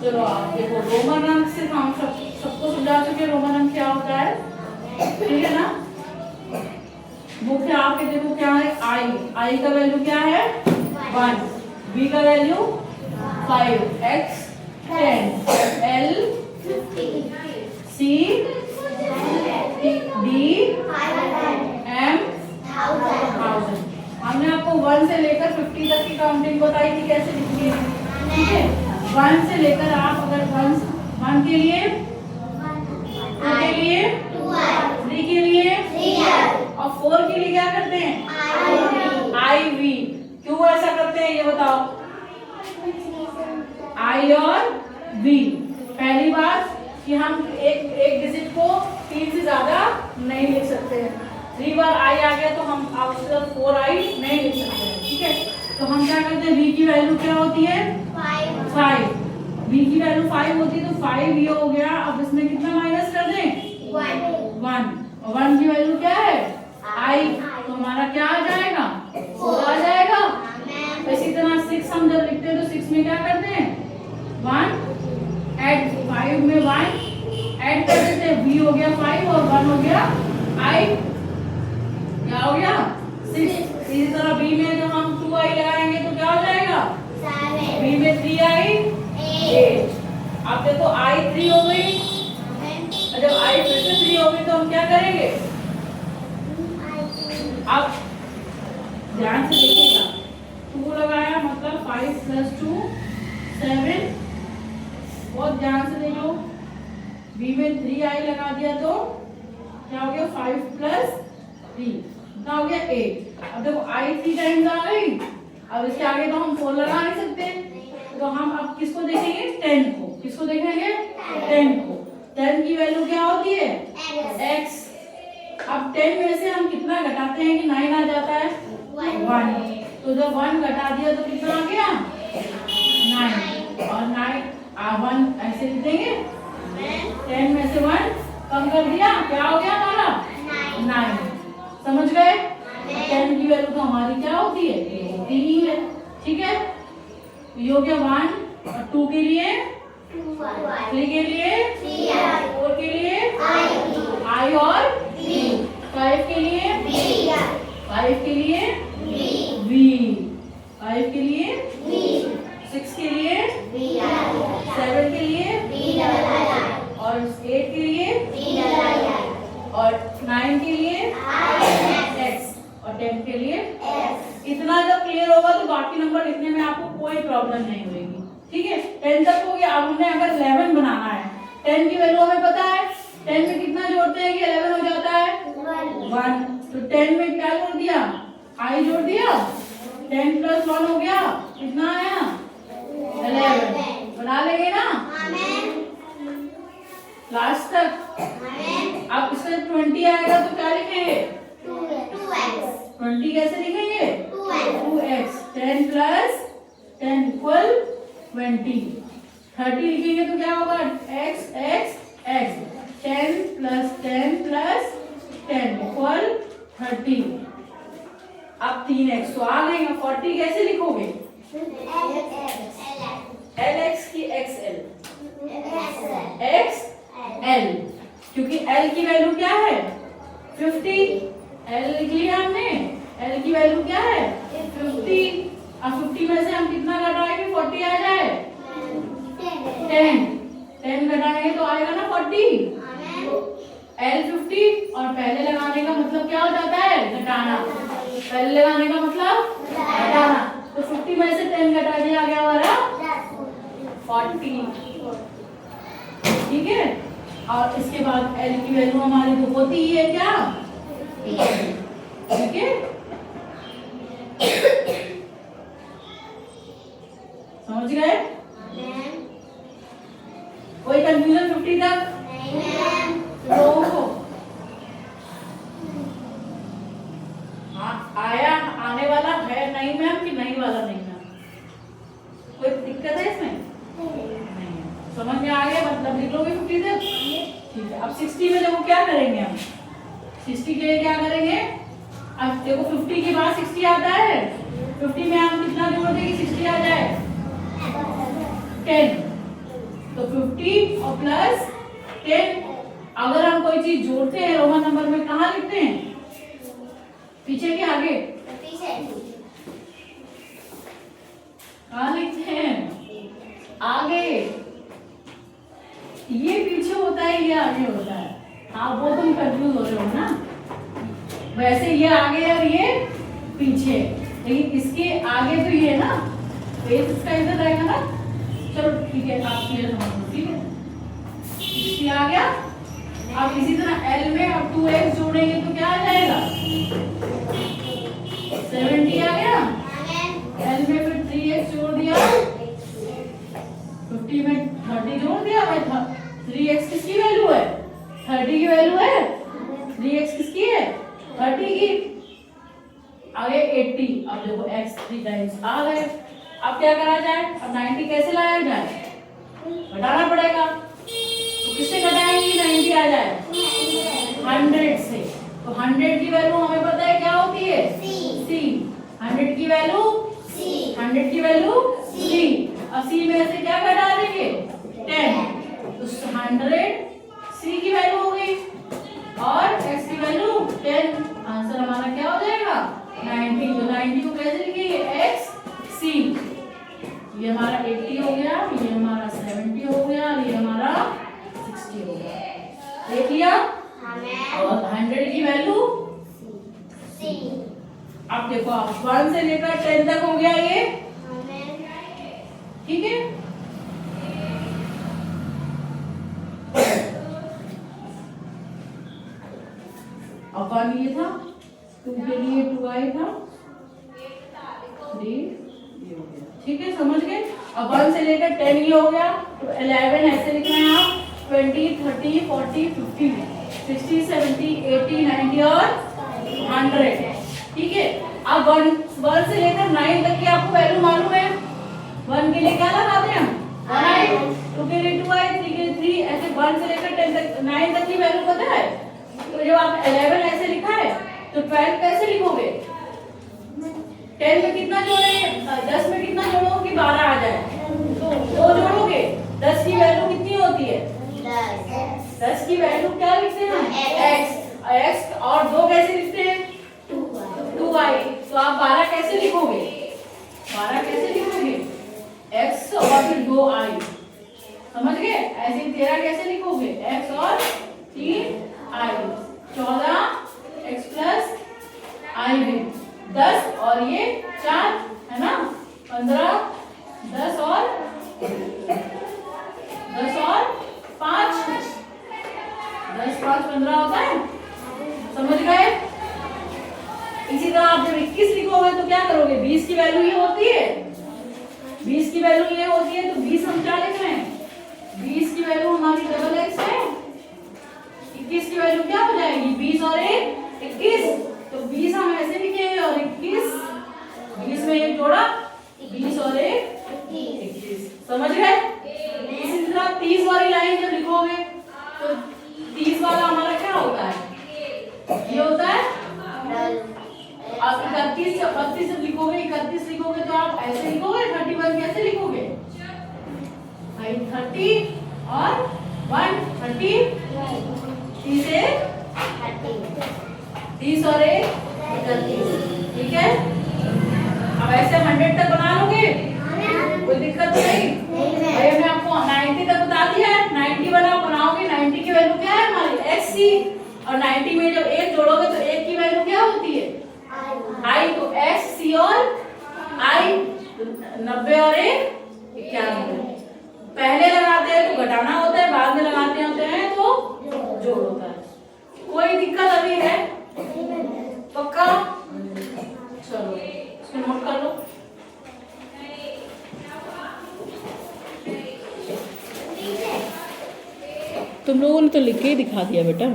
चलो आप देखो, रोमन अंक से हम सबको समझा चुके हैं रोमन अंक क्या होता है, ठीक है ना। मुख्य आपके देखो क्या है, आई का वैल्यू क्या है 1, बी का value 5, X 10, L 50, C D M 1000। हमने आपको 1 से लेकर 50 तक की काउंटिंग बताई थी कैसे लिखनी है, ठीक है। 1 से लेकर आप अगर 1 के लिए, 2 के लिए, 3 के लिए और 4 के लिए क्या करते हैं, आई वी। क्यों ऐसा करते हैं ये बताओ, आई और वी। पहली बात कि हम एक डिजिट को 3 से ज्यादा नहीं लिख सकते हैं। 3 बार आई आ गया तो हम अब 4 आई नहीं लिख सकते हैं, ठीक है। तो हम क्या करते हैं, v की वैल्यू क्या होती है 5, v की वैल्यू 5 होती है तो 5 ये हो गया। अब इसमें कितना माइनस कर दें 1, और 1 की वैल्यू क्या है i, तो हमारा क्या आ जाएगा 4 आ जाएगा। इसी तरह 6 हम जब लिखते हैं तो 6 में क्या करते हैं 1 ऐड, 5 में 1 ऐड कर देते हैं, v हो गया 5 और 1 हो गया i, क्या हो गया 6। इसी तरह b में जब हम 2i लगाएंगे तो क्या हो जाएगा 7, b में 3i 8। अब देखो i 3 हो गई, जब i फिर से 3 हो गई तो हम क्या करेंगे, अब ध्यान से देखिएगा, 2 लगाया मतलब 5 + 2 7, बहुत ध्यान से देखो। b में 3i लगा दिया तो क्या हो गया 5 + 3 कितना हो गया 8। अब देखो i 3 टाइम्स आ गई, अब इसके आगे तो हम 4 लगा नहीं सकते, तो हम अब किसको देखेंगे 10 को, किसको देखेंगे 10 को। 10 की वैल्यू क्या होती है x। अब 10 में से हम कितना घटाते हैं कि 9 आ जाता है 1, तो जब 1 घटा दिया तो कितना आ गया 9, और 1 ऐसे लिख देंगे, 10 में से 1 कम कर दिया क्या हो गया हमारा 9। समझ गए, 10 की वैल्यू तो हमारी क्या होती है ये होती ही है, ठीक है। ये हो गया 1, और 2 के लिए 3 के लिए 4 के लिए i और 5 के लिए 5 के लिए v, 5 के लिए 6 के लिए 7 के लिए और 8 के लिए और 9 के लिए x और 10 के लिए। इतना जब क्लियर होगा तो बाकी नंबर लिखने में आपको कोई प्रॉब्लम नहीं होगी, ठीक है। 10 तक हो गया। अब हमने अगर 11 बनाना है, 10 की वैल्यू हमें पता है, 10 में कितना जोड़ते हैं कि 11 हो जाता है 1, तो 10 में क्या जोड़ दिया i जोड़ दिया, 10 + 1 हो गया, कितना आया 11। बना लेंगे ना लास्ट तक। अब इसमें 20 आएगा तो क्या लिखेंगे 20 कैसे लिखेंगे 2x, 10 + 10 = 20। 30 लिखेंगे तो क्या होगा x x x, 10 + 10 + 10 = 30। अब 3x तो आ गए, 40 कैसे लिखोगे lx की xl, xl, क्योंकि l की वैल्यू क्या है 50, l लिख लिया हमने, l की वैल्यू क्या है 50। अब 50 में से हम कितना घटाएंगे 40 आ जाए 10 घटाएंगे तो आएगा ना 40। l 50 और पहले लगाने का मतलब क्या हो जाता है घटाना, पहले लगाने का मतलब घटाना, तो 50 में से 10 घटा दिया गया हमारा 40, ठीक है। और इसके बाद l की वैल्यू हमारी तो होती ही है क्या, ठीक है। समझ गए, कोई कंफ्यूजन 50 तक लोगों को आया, आने वाला है नहीं मैम कि नहीं वाला नहीं मैम, कोई दिक्कत है इसमें नहीं, समझ में आ गया, मतलब लिख लोगे 50 तक, ठीक है। अब 60 में देखो क्या करेंगे हम, 60 के लिए क्या करेंगे, अब देखो 50 के बाद 60 आता है, 50 में हम कितना जोड़ देंगे 60 आ जाए 10, तो 50 और प्लस 10। अगर हम कोई चीज जोड़ते हैं रोमन नंबर में कहाँ लिखते हैं? पीछे के आगे? कहाँ लिखते हैं? आगे। ये पीछे होता है, ये आगे होता है। हाँ, वो तुम कंफ्यूज हो रहे हो ना। वैसे ये आगे और ये पीछे, लेकिन इसके आगे तो ये ना, बेस इसका इधर रहेगा ना। चलो ठीक है, आप क्लियर समझ लो, ठीक है। इसके आ गया। अब इसी तरह L में अब 2x जोड़ेंगे तो क्या आ जाएगा? 70 आ गया। L में फिर 3x जोड़ दिया, 50 में 30 जोड़ दिया। भाई 3x किसकी वैल्यू है? 30 की वैल्यू है। 3x किसकी है? 30 की। आगे 80। अब देखो x 3 टाइम्स आ गए। अब क्या करा जाए? अब 90 कैसे लाया जाए? घटाना पड़ेगा। तो किससे घटाएंगे 90 आ जाए? 100 से। तो 100 की वैल्यू हमें पता है क्या होती है? c। 100 की वैल्यू c। 100 की वैल्यू c। अब c में से क्या घटा देंगे? 10। तो 100 c की वैल्यू हो गई और x की वैल्यू 10। आंसर हमारा क्या हो जाएगा? 90। तो 90 को कैसे लिखेंगे? x c। ये हमारा 80 हो गया, ये हमारा 70 हो गया, ये हमारा 60 हो गया। देख लिया? और 100 की वैल्यू c। अब देखो, आप 1 से लेकर 10 तक हो गया ये, ठीक है। अब 1 ये था, 2 के लिए 2i था, 3 ये हो गया, ठीक है, समझ गए। अब 1 से लेकर 10 ये हो गया। तो 11 ऐसे लिखना है आप, 20, 30, 40, 50, 60, 70, 80, 90 और 100, ठीक है। अब 1 से लेकर 9 तक की आपको वैल्यू मालूम है। 1 के लिए क्या लगाते हैं हम? 1i, 2 के लिए 2i, 3 के लिए 3, ऐसे 1 से लेकर 10 तक 9 तक की वैल्यू पता है। तो जब आप 11 ऐसे लिखा है तो 12 कैसे लिखोगे? 10 में कितना जोड़ेंगे? 10 में कितना जोड़ोगे कि 12 आ जाए? तो 2 जोड़ोगे। 10 की वैल्यू कितनी होती है? 10 की वैल्यू क्या लिखते हैं? x। और 2 कैसे लिखते हैं? 2i। तो आप 12 कैसे लिखोगे? 12 कैसे लिखोगे? x और फिर 2i, समझ गए? ऐसे 13 कैसे लिखोगे? x और 3i। 14 x प्लस i में 10 और ये 4 है ना, 15, 10 और 5, 10, 5, 15 होता है, समझ गए? इसी तरह आप जब 21 लिखोगे तो क्या करोगे? 20 की वैल्यू ये होती है, 20 की वैल्यू ये होती है, तो 20 हम क्या लिख रहे हैं? 20 की वैल्यू हमारी डबल x है। 21 की वैल्यू क्या हो जाएगी? 20 और 1 21। तो 20 हम ऐसे लिखेंगे और 21, 20 में 1 जोड़ा, 20 और 1 21, समझ गए? इसी तरह 30 वाली लाइन जब लिखोगे तो 30 वाला हमारा क्या होता है? ये होता है। अब 31 जब लिखोगे, 31 लिखोगे तो आप ऐसे लिखोगे। 31 कैसे लिखोगे? 30 और 1 30, 30 और 1 31, ठीक है। अब ऐसे 100 तक बना लोगे, कोई दिक्कत नहीं। भैया मैं आपको 90 तक बता दिया है। 90 बनाओगे। 90 की वैल्यू क्या है हमारी? xc। और 90 में जब 1 जोड़ोगे तो 1 की वैल्यू क्या होती है? i। तो x c और i, 90 और 1 91। पहले लगाते हैं तो घटाना होता है, बाद में लगाते होते हैं तो जोड़ होता है। कोई दिक्कत अभी है? पक्का? चलो इसको नोट कर लो। तुम लोगों ने तो लिख के ही दिखा दिया बेटा।